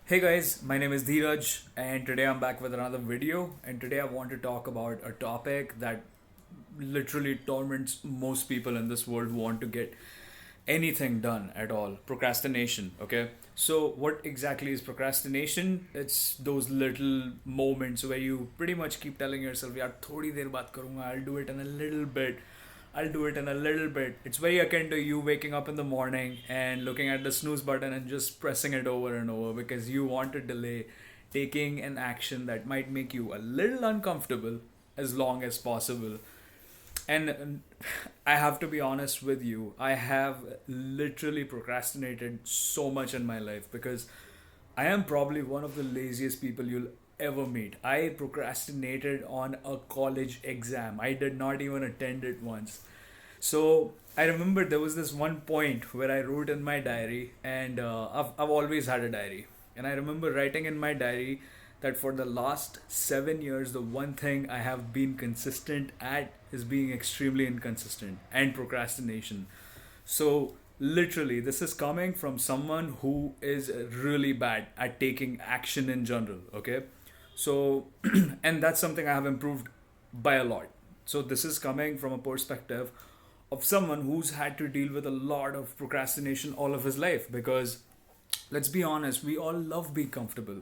Hey guys, my name is Dheeraj, and today I'm back with another video. And today I want to talk about a topic that literally torments most people in this world who want to get anything done at all: procrastination. Okay, so what exactly is procrastination? It's those little moments where you pretty much keep telling yourself, "यार थोड़ी देर बात करूँगा, I'll do it in a little bit." I'll do it in a little bit. It's very akin to you waking up in the morning and looking at the snooze button and just pressing it over and over because you want to delay taking an action that might make you a little uncomfortable as long as possible. And I have to be honest with you, I have literally procrastinated so much in my life because I am probably one of the laziest people you'll ever meet. I procrastinated on a college exam. I did not even attend it once. So I remember there was this one point where I wrote in my diary, and I've always had a diary. And I remember writing in my diary that for the last 7 years, the one thing I have been consistent at is being extremely inconsistent and procrastination. So, literally, this is coming from someone who is really bad at taking action in general, okay? So, and that's something I have improved by a lot. So, this is coming from a perspective of someone who's had to deal with a lot of procrastination all of his life because let's be honest, we all love being comfortable.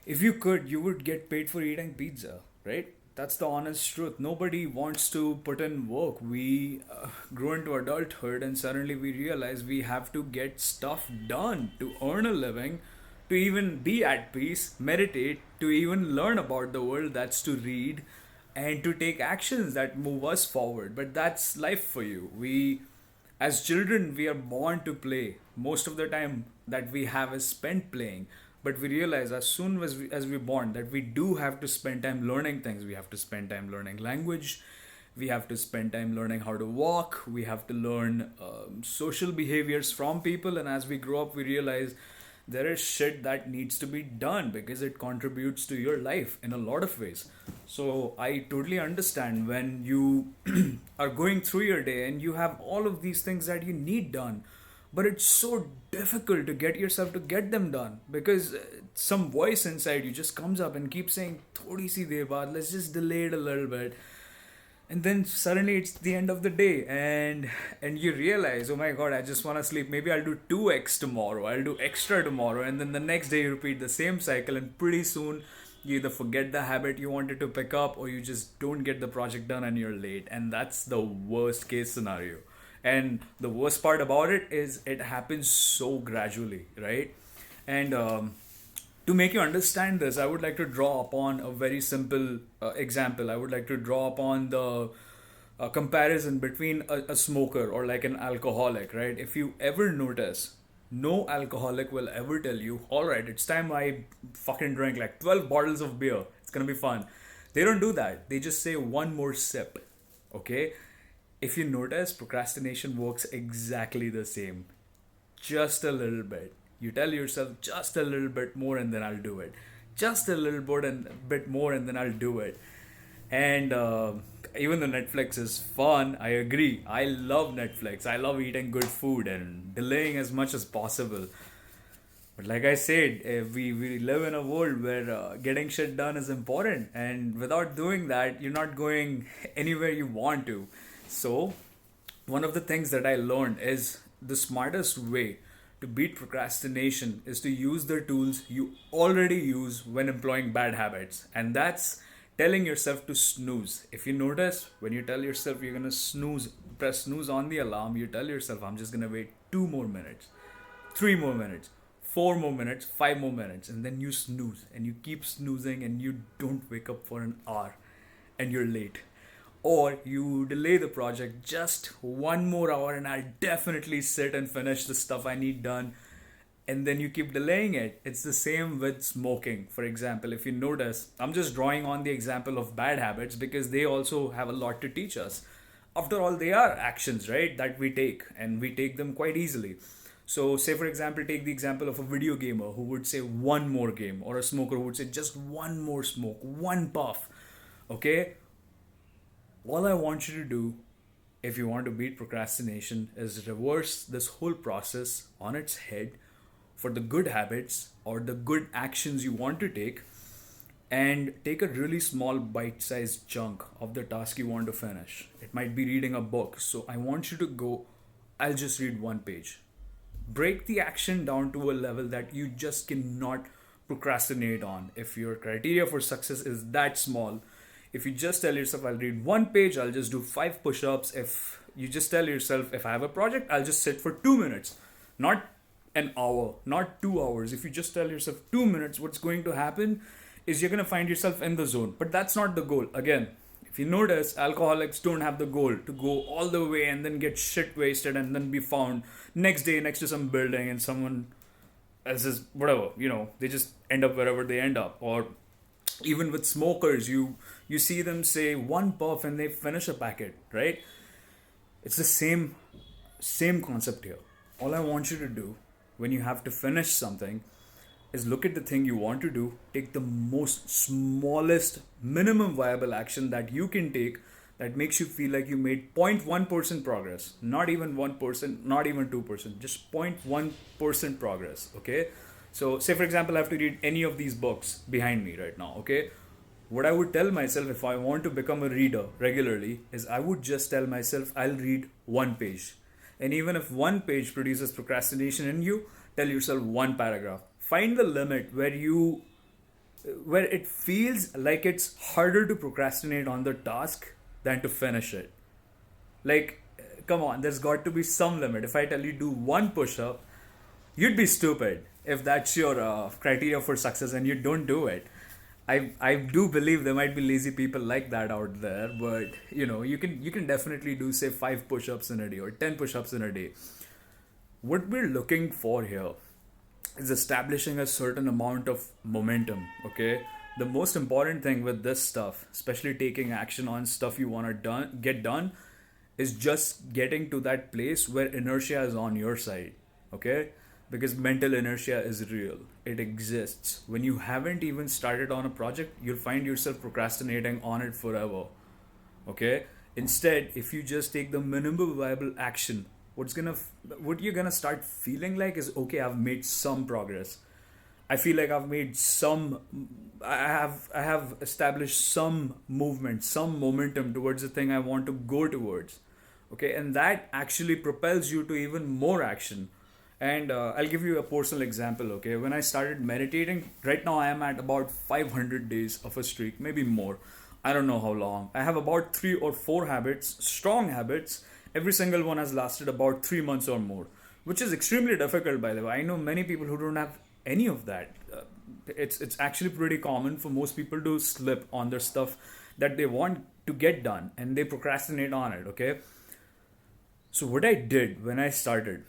If you could, you would get paid for eating pizza, right? That's the honest truth. Nobody wants to put in work. We grow into adulthood and suddenly we realize we have to get stuff done to earn a living, to even be at peace, meditate, to even learn about the world, that's to read, and to take actions that move us forward. But that's life for you. As children, we are born to play. Most of the time that we have is spent playing. But we realize as soon as we're born that we do have to spend time learning things. We have to spend time learning language. We have to spend time learning how to walk. We have to learn social behaviors from people. And as we grow up, we realize there is shit that needs to be done because it contributes to your life in a lot of ways. So I totally understand when you are going through your day and you have all of these things that you need done, but it's so difficult to get yourself to get them done because some voice inside you just comes up and keeps saying, "Thodi si der baad, let's just delay it a little bit." And then suddenly it's the end of the day and you realize, oh my god, I just want to sleep. Maybe I'll do 2x tomorrow, I'll do extra tomorrow, and then the next day you repeat the same cycle, and pretty soon you either forget the habit you wanted to pick up or you just don't get the project done and you're late, and that's the worst case scenario. And the worst part about it is it happens so gradually, right? And to make you understand this, I would like to draw upon a very simple example. I would like to draw upon the comparison between a smoker or like an alcoholic, right? If you ever notice, no alcoholic will ever tell you, all right, it's time I fucking drink like 12 bottles of beer. It's gonna be fun. They don't do that. They just say one more sip, okay? If you notice, procrastination works exactly the same, just a little bit. You tell yourself just a little bit more and then I'll do it. Just a little bit more and then I'll do it. And even though Netflix is fun, I agree. I love Netflix. I love eating good food and delaying as much as possible. But like I said, we live in a world where getting shit done is important. And without doing that, you're not going anywhere you want to. So, one of the things that I learned is the smartest way to beat procrastination is to use the tools you already use when employing bad habits. And that's telling yourself to snooze. If you notice, when you tell yourself you're gonna snooze, press snooze on the alarm, you tell yourself, I'm just gonna wait 2 more minutes, 3 more minutes, 4 more minutes, 5 more minutes, and then you snooze and you keep snoozing and you don't wake up for an hour and you're late. Or you delay the project just 1 more hour and I'll definitely sit and finish the stuff I need done, and then you keep delaying it. It's the same with smoking. For example, if you notice, I'm just drawing on the example of bad habits because they also have a lot to teach us. After all, they are actions, right, that we take, and we take them quite easily. So, say for example, take the example of a video gamer who would say one more game, or a smoker who would say just one more smoke, one puff. Okay? All I want you to do, if you want to beat procrastination, is reverse this whole process on its head for the good habits or the good actions you want to take, and take a really small bite-sized chunk of the task you want to finish. It might be reading a book. So I want you to go, I'll just read one page. Break the action down to a level that you just cannot procrastinate on. If your criteria for success is that small, if you just tell yourself, I'll read one page, I'll just do 5 push-ups. If you just tell yourself, if I have a project, I'll just sit for 2 minutes, not an hour, not 2 hours. If you just tell yourself 2 minutes, what's going to happen is you're going to find yourself in the zone. But that's not the goal. Again, if you notice, alcoholics don't have the goal to go all the way and then get shit wasted and then be found next day next to some building and someone else's whatever, they just end up wherever they end up. Or even with smokers, you see them say one puff and they finish a packet, right? It's the same concept here. All I want you to do when you have to finish something is look at the thing you want to do, take the most smallest minimum viable action that you can take that makes you feel like you made 0.1% progress, not even 1%, not even 2%, just 0.1% progress. Okay, so say for example I have to read any of these books behind me right now. Okay, what I would tell myself if I want to become a reader regularly is I would just tell myself I'll read one page. And even if one page produces procrastination in you, tell yourself one paragraph. Find the limit where it feels like it's harder to procrastinate on the task than to finish it. Like, come on, there's got to be some limit. If I tell you do one push-up, you'd be stupid if that's your criteria for success and you don't do it. I do believe there might be lazy people like that out there, but you can definitely do say 5 push-ups in a day or 10 push-ups in a day. What we're looking for here is establishing a certain amount of momentum. Okay, the most important thing with this stuff, especially taking action on stuff you want to get done, is just getting to that place where inertia is on your side. Okay, because mental inertia is real, it exists. When you haven't even started on a project, you'll find yourself procrastinating on it forever. Okay, instead, if you just take the minimum viable action, what you're gonna start feeling like is, okay, I've made some progress. I feel like I've made I have established some movement, some momentum towards the thing I want to go towards. Okay, and that actually propels you to even more action. And I'll give you a personal example. Okay, when I started meditating, right now I am at about 500 days of a streak, maybe more. I don't know how long. I have about 3 or 4 habits, strong habits. Every single one has lasted about 3 months or more, which is extremely difficult, by the way. I know many people who don't have any of that. It's actually pretty common for most people to slip on their stuff that they want to get done and they procrastinate on it. Okay, so what I did when I started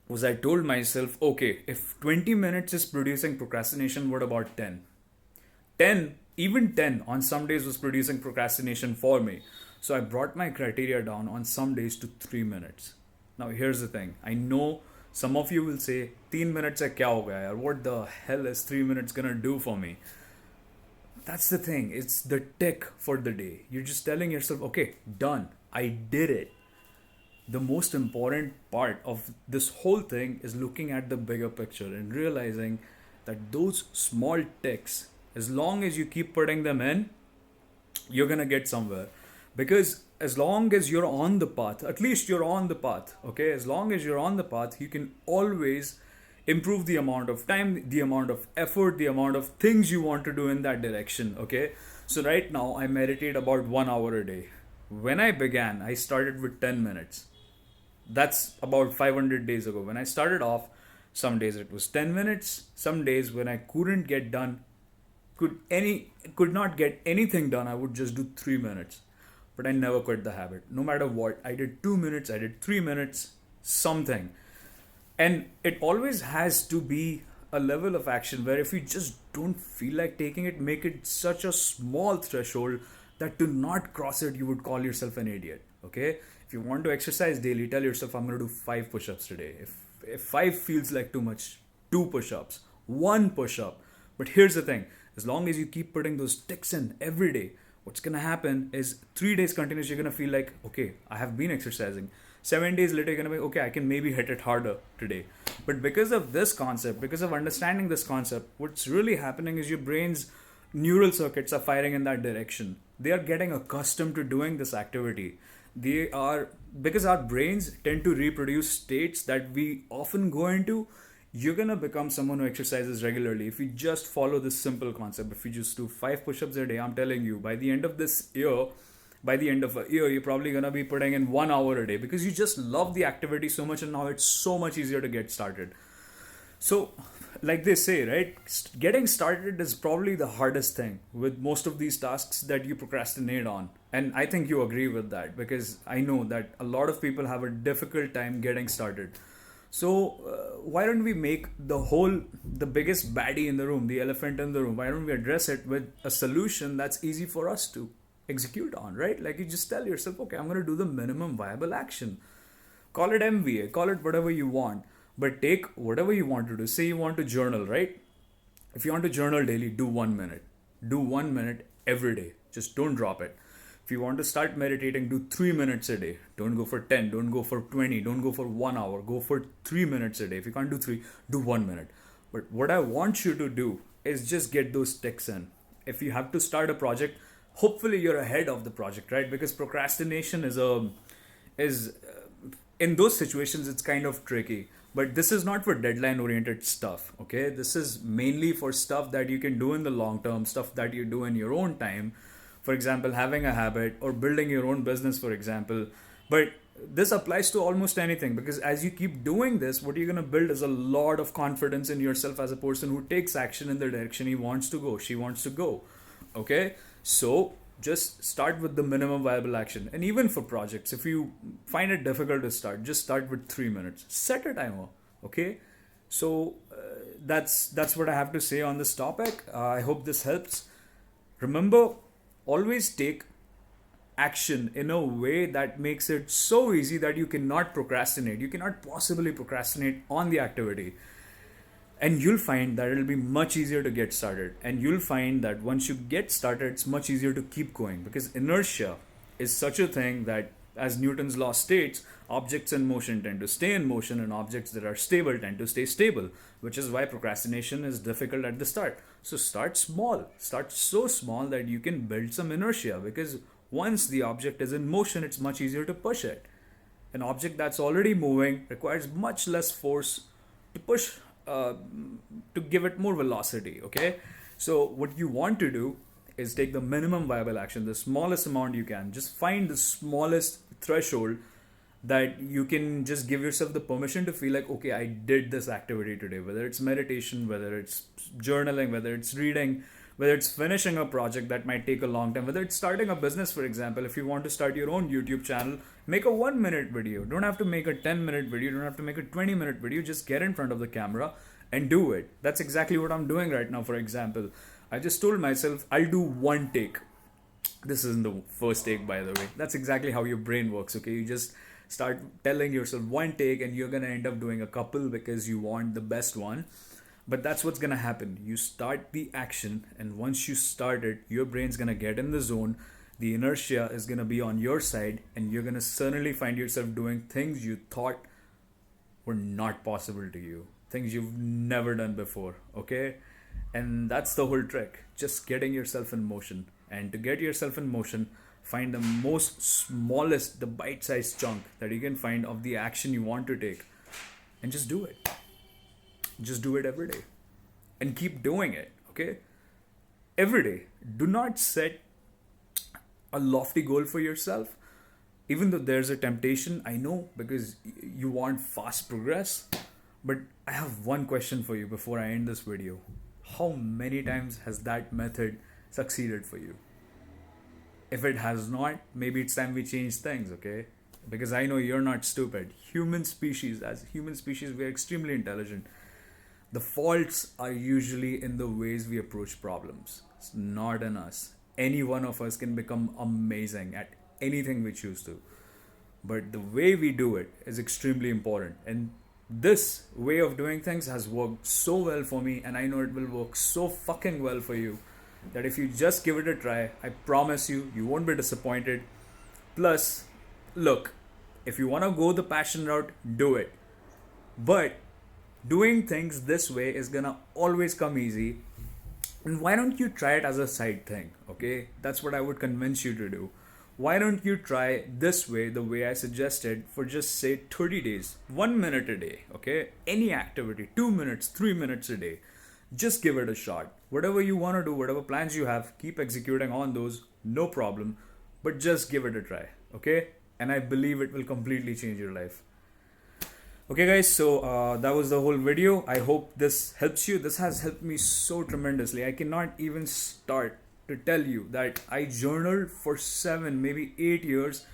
was I told myself, okay, if 20 minutes is producing procrastination, what about 10? 10, even 10 on some days was producing procrastination for me. So I brought my criteria down on some days to 3 minutes. Now here's the thing. I know some of you will say, 3 minutes hai kya ho gaya yaar? What the hell is 3 minutes gonna do for me? That's the thing. It's the tick for the day. You're just telling yourself, okay, done. I did it. The most important part of this whole thing is looking at the bigger picture and realizing that those small ticks, as long as you keep putting them in, you're gonna get somewhere. Because as long as you're on the path, at least you're on the path, okay? As long as you're on the path, you can always improve the amount of time, the amount of effort, the amount of things you want to do in that direction, okay? So right now, I meditate about 1 hour a day. When I began, I started with 10 minutes. That's about 500 days ago. When I started off, some days it was 10 minutes. Some days when I couldn't get done, could not get anything done, I would just do 3 minutes. But I never quit the habit. No matter what, I did 2 minutes, I did 3 minutes, something. And it always has to be a level of action where if you just don't feel like taking it, make it such a small threshold that to not cross it, you would call yourself an idiot. Okay? If you want to exercise daily, tell yourself, I'm going to do 5 push-ups today. If 5 feels like too much, 2 push-ups, 1 push-up. But here's the thing. As long as you keep putting those ticks in every day, what's going to happen is 3 days continuous, you're going to feel like, okay, I have been exercising. 7 days later, you're going to be, okay, I can maybe hit it harder today. But because of this concept, because of understanding this concept, what's really happening is your brain's neural circuits are firing in that direction. They are getting accustomed to doing this activity. They are, because our brains tend to reproduce states that we often go into. You're gonna become someone who exercises regularly if you just follow this simple concept. If you just do 5 push-ups a day, I'm telling you, by the end of this year, by the end of a year, you're probably gonna be putting in 1 hour a day because you just love the activity so much, and now it's so much easier to get started. So, like they say, right, getting started is probably the hardest thing with most of these tasks that you procrastinate on. And I think you agree with that, because I know that a lot of people have a difficult time getting started. So, why don't we make the biggest baddie in the room, the elephant in the room, why don't we address it with a solution that's easy for us to execute on, right? Like, you just tell yourself, okay, I'm going to do the minimum viable action. Call it MVA, call it whatever you want, but take whatever you want to do. Say you want to journal, right? If you want to journal daily, do 1 minute. Do 1 minute every day. Just don't drop it. If you want to start meditating, do 3 minutes a day. Don't go for 10, don't go for 20, don't go for 1 hour. Go for 3 minutes a day. If you can't do 3, do 1 minute. But what I want you to do is just get those ticks in. If you have to start a project, hopefully you're ahead of the project, right? Because procrastination is in those situations, it's kind of tricky. But this is not for deadline oriented stuff, okay? This is mainly for stuff that you can do in the long term, stuff that you do in your own time. For example, having a habit or building your own business, for example. But this applies to almost anything, because as you keep doing this, what you're going to build is a lot of confidence in yourself as a person who takes action in the direction he wants to go, she wants to go. Okay? So just start with the minimum viable action. And even for projects, if you find it difficult to start, just start with 3 minutes. Set a timer. Okay? So that's what I have to say on this topic. I hope this helps. Remember, always take action in a way that makes it so easy that you cannot procrastinate. You cannot possibly procrastinate on the activity. And you'll find that it'll be much easier to get started. And you'll find that once you get started, it's much easier to keep going, because inertia is such a thing that, as Newton's law states, objects in motion tend to stay in motion, and objects that are stable tend to stay stable, which is why procrastination is difficult at the start. So start small. Start so small that you can build some inertia, because once the object is in motion, it's much easier to push it. An object that's already moving requires much less force to push, to give it more velocity, okay? So what you want to do is take the minimum viable action, the smallest amount you can. Just find the smallest threshold that you can just give yourself the permission to feel like, okay, I did this activity today, whether it's meditation, whether it's journaling, whether it's reading, whether it's finishing a project that might take a long time, whether it's starting a business, for example. If you want to start your own YouTube channel, make a 1 minute video. Don't have to make a 10-minute video. Don't have to make a 20-minute video. Just get in front of the camera and do it. That's exactly what I'm doing right now, for example. I just told myself I'll do one take. This isn't the first take, by the way. That's exactly how your brain works, okay? You just start telling yourself one take, and you're going to end up doing a couple because you want the best one. But that's what's going to happen. You start the action, and once you start it, your brain's going to get in the zone. The inertia is going to be on your side, and you're going to suddenly find yourself doing things you thought were not possible to you, things you've never done before, okay? And that's the whole trick, just getting yourself in motion. And to get yourself in motion, find the most smallest, the bite-sized chunk that you can find of the action you want to take, and just do it. Just do it every day and keep doing it, okay? Every day. Do not set a lofty goal for yourself, even though there's a temptation, I know, because you want fast progress. But I have one question for you before I end this video. How many times has that method succeeded for you? If it has not, maybe it's time we change things, okay? Because I know you're not stupid. As human species, we're extremely intelligent. The faults are usually in the ways we approach problems. It's not in us. Any one of us can become amazing at anything we choose to. But the way we do it is extremely important. And this way of doing things has worked so well for me, and I know it will work so fucking well for you, that if you just give it a try, I promise you, you won't be disappointed. Plus, look, If you want to go the passion route, do it. But doing things this way is gonna always come easy. And why don't you try it as a side thing? Okay, that's what I would convince you to do. Why don't you try this way, the way I suggested, for just say 30 days, 1 minute a day? Okay, any activity, 2 minutes, 3 minutes a day. Just give it a shot. Whatever you want to do, whatever plans you have, keep executing on those, no problem. But just give it a try. Okay, and I believe it will completely change your life. Okay, guys, so that was the whole video. I hope this helps you. This has helped me so tremendously. I cannot even start to tell you that I journaled for 7, maybe 8 years,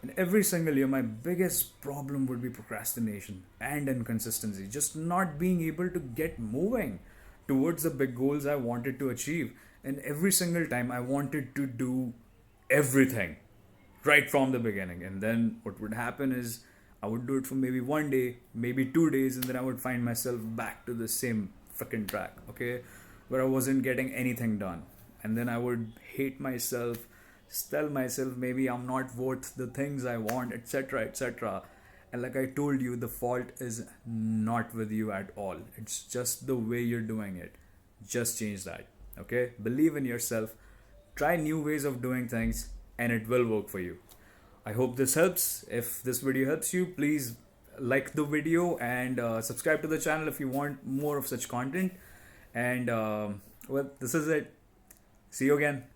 and every single year, my biggest problem would be procrastination and inconsistency. Just not being able to get moving towards the big goals I wanted to achieve. And every single time, I wanted to do everything right from the beginning. And then what would happen is I would do it for maybe 1 day, maybe 2 days, and then I would find myself back to the same freaking track, okay, where I wasn't getting anything done. And then I would hate myself, tell myself maybe I'm not worth the things I want, etc., etc. And like I told you, the fault is not with you at all. It's just the way you're doing it. Just change that, okay? Believe in yourself, try new ways of doing things, and it will work for you. I hope this helps. If this video helps you, please like the video and subscribe to the channel if you want more of such content. And well, this is it. See you again.